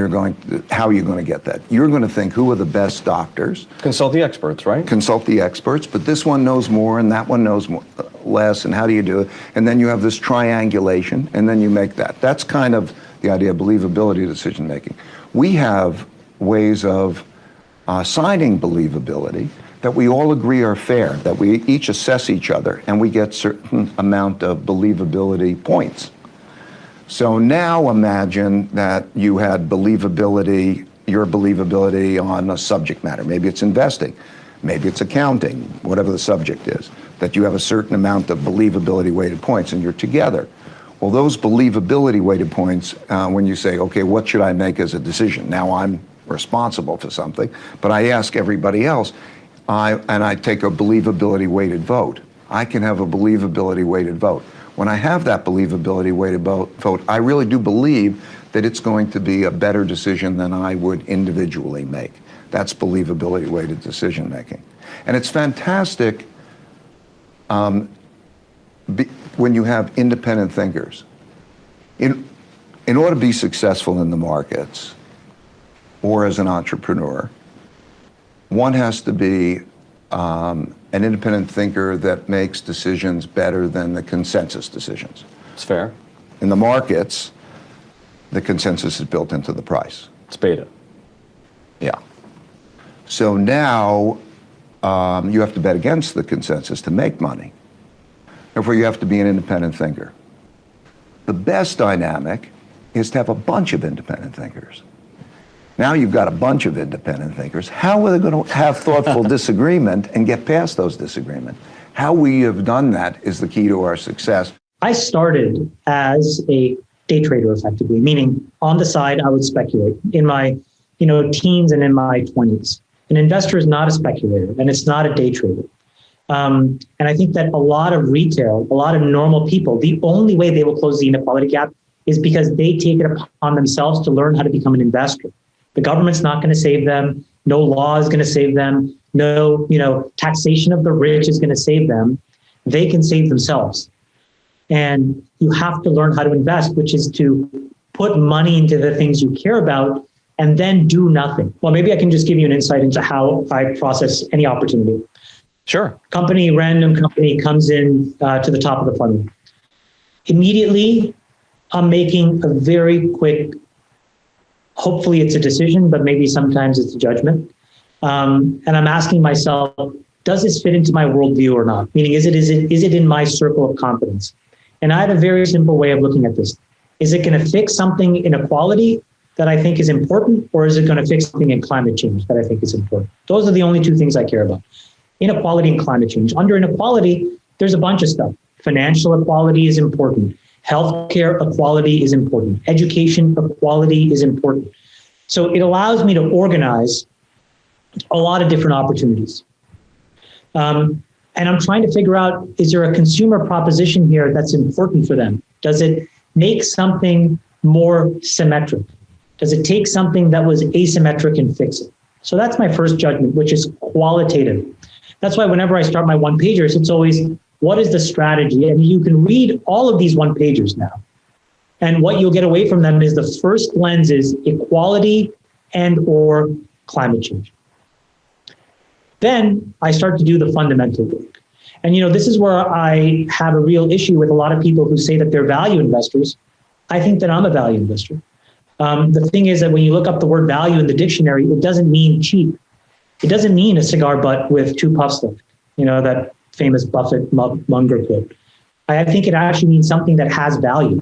how are you going to get that? You're going to think, who are the best doctors? Consult the experts, right? Consult the experts, but this one knows more and that one knows less, and how do you do it? And then you have this triangulation, and then you make that. That's kind of the idea of believability decision making. We have ways of assigning believability that we all agree are fair, that we each assess each other, and we get certain amount of believability points. So now imagine that you had believability, your believability on a subject matter. Maybe it's investing, maybe it's accounting, whatever the subject is, that you have a certain amount of believability weighted points and you're together. Well, those believability weighted points, when you say, okay, what should I make as a decision? Now I'm responsible for something, but I ask everybody else, and I take a believability weighted vote. I can have a believability weighted vote. When I have that believability weighted vote, I really do believe that it's going to be a better decision than I would individually make. That's believability weighted decision making. And it's fantastic when you have independent thinkers. In order to be successful in the markets or as an entrepreneur, one has to be an independent thinker that makes decisions better than the consensus decisions. It's fair. In the markets, the consensus is built into the price. It's beta. Yeah. So now you have to bet against the consensus to make money. Therefore, you have to be an independent thinker. The best dynamic is to have a bunch of independent thinkers. Now you've got a bunch of independent thinkers. How are they going to have thoughtful disagreement and get past those disagreements? How we have done that is the key to our success. I started as a day trader, effectively, meaning on the side, I would speculate in my teens and in my 20s. An investor is not a speculator, and it's not a day trader. And I think that a lot of retail, a lot of normal people, the only way they will close the inequality gap is because they take it upon themselves to learn how to become an investor. The government's not going to save them. No law is going to save them. No, taxation of the rich is going to save them. They can save themselves. And you have to learn how to invest, which is to put money into the things you care about and then do nothing. Well, maybe I can just give you an insight into how I process any opportunity. Sure. Random company comes in to the top of the funnel. Immediately, I'm making a very quick, hopefully it's a decision, but maybe sometimes it's a judgment. And I'm asking myself, does this fit into my worldview or not? Meaning, is it in my circle of competence? And I have a very simple way of looking at this. Is it going to fix something in inequality that I think is important, or is it going to fix something in climate change that I think is important? Those are the only two things I care about. Inequality and climate change. Under inequality, there's a bunch of stuff. Financial equality is important. Healthcare equality is important. Education equality is important. So it allows me to organize a lot of different opportunities. And I'm trying to figure out, is there a consumer proposition here that's important for them? Does it make something more symmetric? Does it take something that was asymmetric and fix it? So that's my first judgment, which is qualitative. That's why whenever I start my one-pagers, it's always, what is the strategy? And you can read all of these one-pagers now. And what you'll get away from them is the first lens is equality and or climate change. Then I start to do the fundamental work. And this is where I have a real issue with a lot of people who say that they're value investors. I think that I'm a value investor. The thing is that when you look up the word value in the dictionary, it doesn't mean cheap. It doesn't mean a cigar butt with 2 puffs left, that famous Buffett Munger quote. I think it actually means something that has value.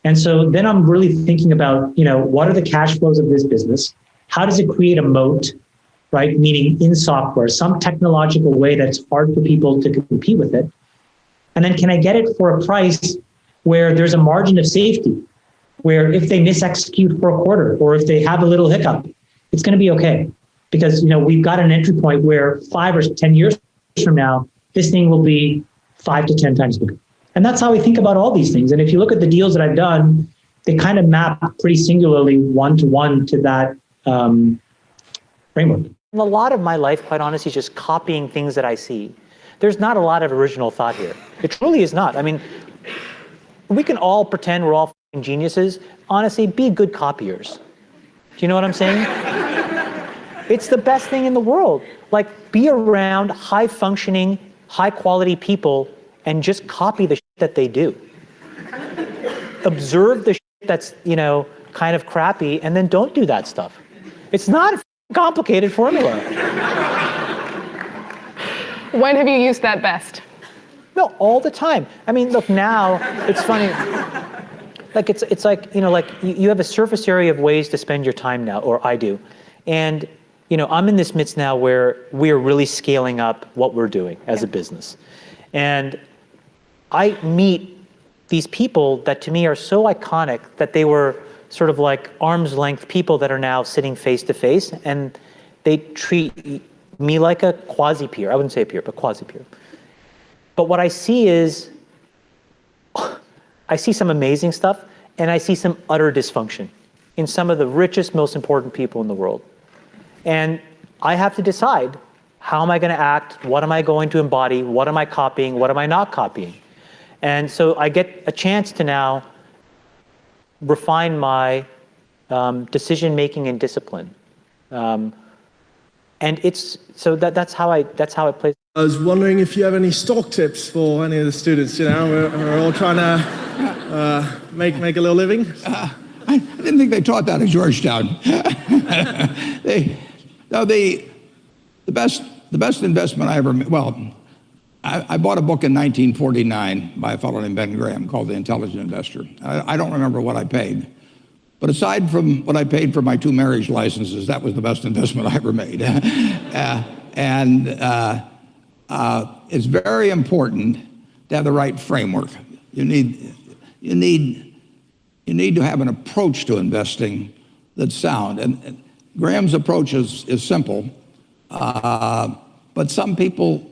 And so then I'm really thinking about, what are the cash flows of this business? How does it create a moat, right? Meaning in software, some technological way that's hard for people to compete with it. And then can I get it for a price where there's a margin of safety, where if they misexecute for a quarter or if they have a little hiccup, it's going to be okay. Because, we've got an entry point where 5 or 10 years from now, this thing will be 5 to 10 times bigger. And that's how we think about all these things. And if you look at the deals that I've done, they kind of map pretty singularly one-to-one to that framework. A lot of my life, quite honestly, is just copying things that I see. There's not a lot of original thought here. It truly is not. I mean, we can all pretend we're all geniuses. Honestly, be good copiers. Do you know what I'm saying? It's the best thing in the world. Like, be around high-functioning, high-quality people and just copy the shit that they do. Observe the shit that's, kind of crappy, and then don't do that stuff. It's not a complicated formula. When have you used that best? No, all the time. I mean, look, now, it's funny. Like, it's like, you have a surface area of ways to spend your time now, or I do. And, I'm in this midst now where we are really scaling up what we're doing as a business. And I meet these people that to me are so iconic that they were sort of like arm's length people that are now sitting face to face, and they treat me like a quasi-peer. I wouldn't say a peer, but quasi-peer. But what I see is, I see some amazing stuff, and I see some utter dysfunction in some of the richest, most important people in the world. And I have to decide, how am I going to act? What am I going to embody? What am I copying? What am I not copying? And so I get a chance to now refine my decision-making and discipline. And that's how it plays. I was wondering if you have any stock tips for any of the students. We're all trying to make a little living. I didn't think they taught that at Georgetown. The best investment I ever made. Well, I bought a book in 1949 by a fellow named Ben Graham called The Intelligent Investor. I don't remember what I paid, but aside from what I paid for my 2 marriage licenses, that was the best investment I ever made. It's very important to have the right framework. You need to have an approach to investing that's sound. And Graham's approach is simple, but some people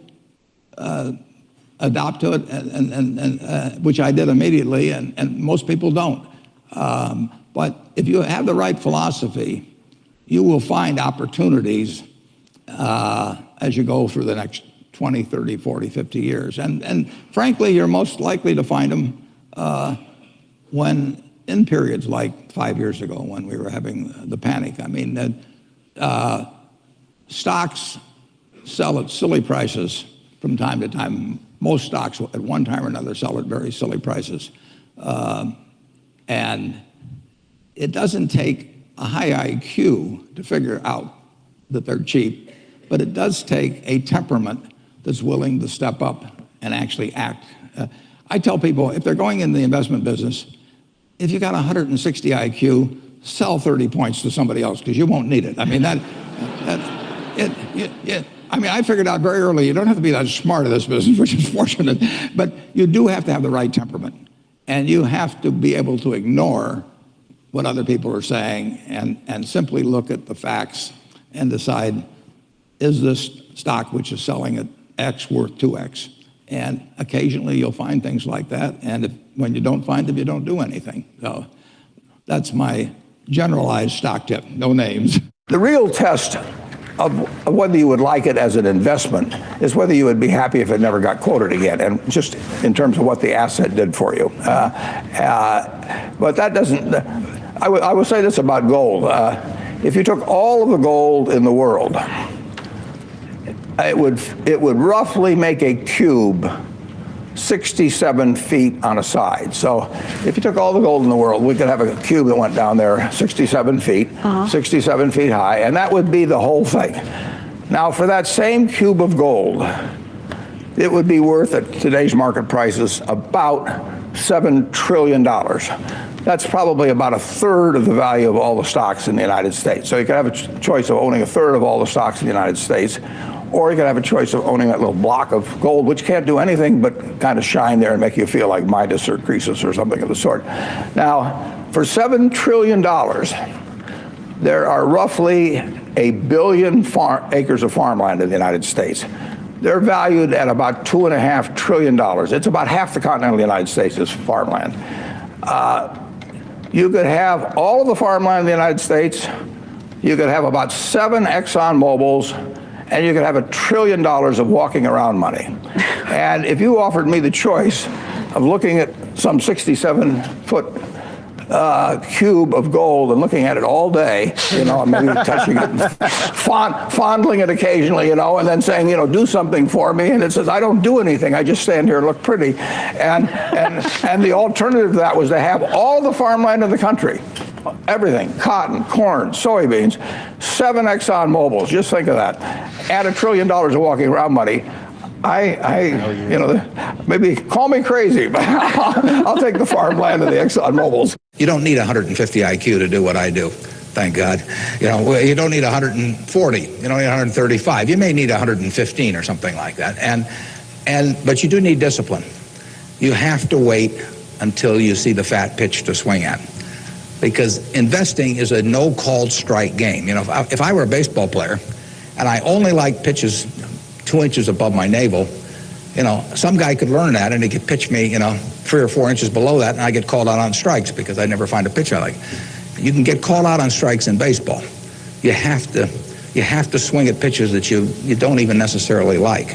adopt to it, and which I did immediately, and most people don't. But if you have the right philosophy, you will find opportunities as you go through the next 20, 30, 40, 50 years. And frankly, you're most likely to find them when in periods like 5 years ago when we were having the panic. I mean, stocks sell at silly prices from time to time. Most stocks at one time or another sell at very silly prices. And it doesn't take a high IQ to figure out that they're cheap, but it does take a temperament that's willing to step up and actually act. I tell people, if they're going in the investment business, if you got 160 IQ, sell 30 points to somebody else because you won't need it. I mean, I mean, I figured out very early, you don't have to be that smart in this business, which is fortunate, but you do have to have the right temperament. And you have to be able to ignore what other people are saying and simply look at the facts and decide, is this stock which is selling at X worth 2X? And occasionally you'll find things like that. And when you don't find them, you don't do anything. So that's my generalized stock tip, no names. The real test of whether you would like it as an investment is whether you would be happy if it never got quoted again, and just in terms of what the asset did for you. But that doesn't, I will say this about gold. If you took all of the gold in the world, it would roughly make a cube 67 feet on a side. So if you took all the gold in the world, we could have a cube that went down there 67 feet, 67 feet high, and that would be the whole thing. Now, for that same cube of gold, it would be worth, at today's market prices, about $7 trillion. That's probably about a third of the value of all the stocks in the United States. So you could have a choice of owning a third of all the stocks in the United States, or you could have a choice of owning that little block of gold, which can't do anything but kind of shine there and make you feel like Midas or Croesus or something of the sort. Now, for $7 trillion, there are roughly 1 billion acres of farmland in the United States. They're valued at about $2.5 trillion. It's about half the continent of the United States is farmland. You could have all of the farmland in the United States. You could have about 7 Exxon Mobils, and you could have $1 trillion of walking around money. And if you offered me the choice of looking at some 67-foot cube of gold and looking at it all day, you know, maybe touching it, fondling it occasionally, you know, and then saying, you know, do something for me, and it says, I don't do anything, I just stand here and look pretty. And the alternative to that was to have all the farmland in the country, everything, cotton, corn, soybeans, 7 Exxon Mobils, just think of that, add $1 trillion of walking around money. You know, maybe call me crazy, but I'll take the farmland and the Exxon Mobils. You don't need 150 IQ to do what I do, thank God. You know, you don't need 140, you don't need 135. You may need 115 or something like that. But you do need discipline. You have to wait until you see the fat pitch to swing at. Because investing is a no-called strike game. You know, if I were a baseball player and I only liked pitches 2 inches above my navel, you know, some guy could learn that and he could pitch me, you know, 3 or 4 inches below that, and I get called out on strikes because I never find a pitch I like. You can get called out on strikes in baseball. You have to swing at pitches that you don't even necessarily like,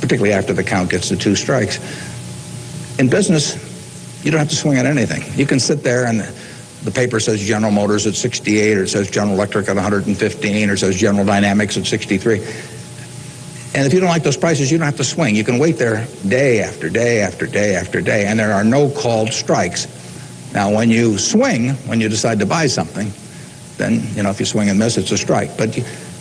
particularly after the count gets to 2 strikes. In business, you don't have to swing at anything. You can sit there and the paper says General Motors at 68, or it says General Electric at 115, or it says General Dynamics at 63. And if you don't like those prices, you don't have to swing. You can wait there day after day after day after day, and there are no called strikes. Now, when you swing, when you decide to buy something, then, you know, if you swing and miss, it's a strike. But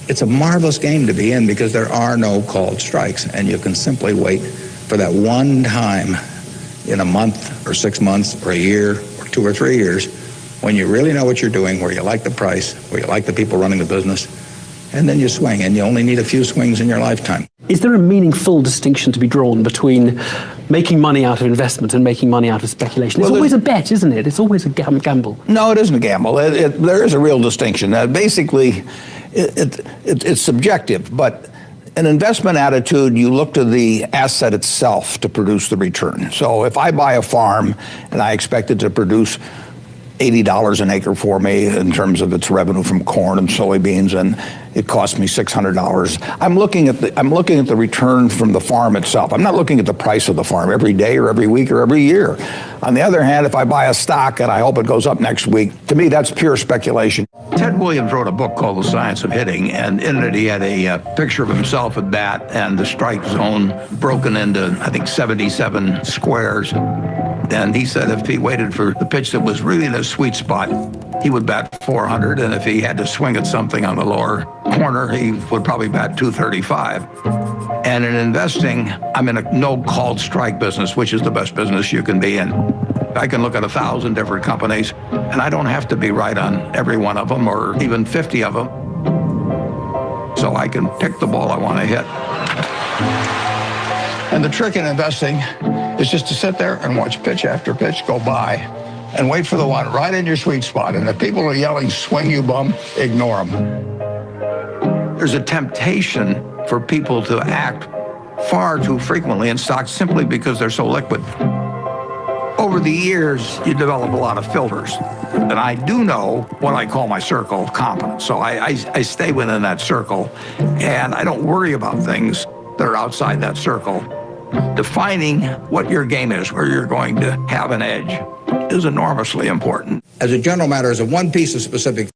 it's a marvelous game to be in because there are no called strikes, and you can simply wait for that one time in a month or 6 months or a year or 2 or 3 years when you really know what you're doing, where you like the price, where you like the people running the business, and then you swing, and you only need a few swings in your lifetime. Is there a meaningful distinction to be drawn between making money out of investment and making money out of speculation? It's always a bet, isn't it? It's always a gamble. No, it isn't a gamble. There is a real distinction. Basically, it's subjective, but an investment attitude, you look to the asset itself to produce the return. So if I buy a farm and I expect it to produce $80 an acre for me in terms of its revenue from corn and soybeans, and it cost me $600. I'm looking at the return from the farm itself. I'm not looking at the price of the farm every day or every week or every year. On the other hand, if I buy a stock and I hope it goes up next week, to me that's pure speculation. Ted Williams wrote a book called The Science of Hitting, and in it he had a picture of himself at bat and the strike zone broken into, I think, 77 squares. And he said if he waited for the pitch that was really the sweet spot, he would bat 400, and if he had to swing at something on the lower corner, he would probably bat 235. And in investing, I'm in a no-called strike business, which is the best business you can be in. I can look at 1,000 different companies, and I don't have to be right on every one of them or even 50 of them. So I can pick the ball I want to hit. And the trick in investing is just to sit there and watch pitch after pitch go by and wait for the one right in your sweet spot. And if people are yelling, swing you bum, ignore them. There's a temptation for people to act far too frequently in stocks simply because they're so liquid. Over the years, you develop a lot of filters. And I do know what I call my circle of competence. So I stay within that circle, and I don't worry about things that are outside that circle. Defining what your game is, where you're going to have an edge, is enormously important. As a general matter, as a one piece of specific